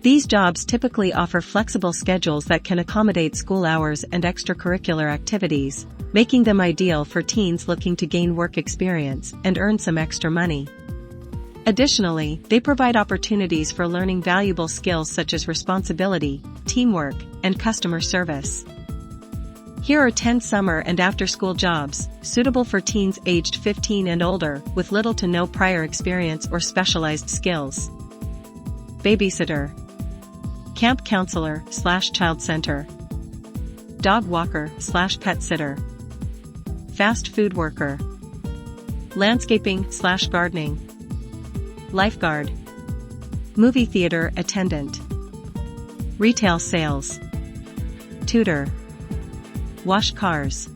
These jobs typically offer flexible schedules that can accommodate school hours and extracurricular activities, making them ideal for teens looking to gain work experience and earn some extra money. Additionally, they provide opportunities for learning valuable skills such as responsibility, teamwork, and customer service. Here are 10 summer and after-school jobs, suitable for teens aged 15 and older, with little to no prior experience or specialized skills. Babysitter, camp counselor/child center, dog walker/pet sitter, fast food worker, landscaping/gardening, lifeguard, movie theater attendant, retail sales, tutor, wash cars.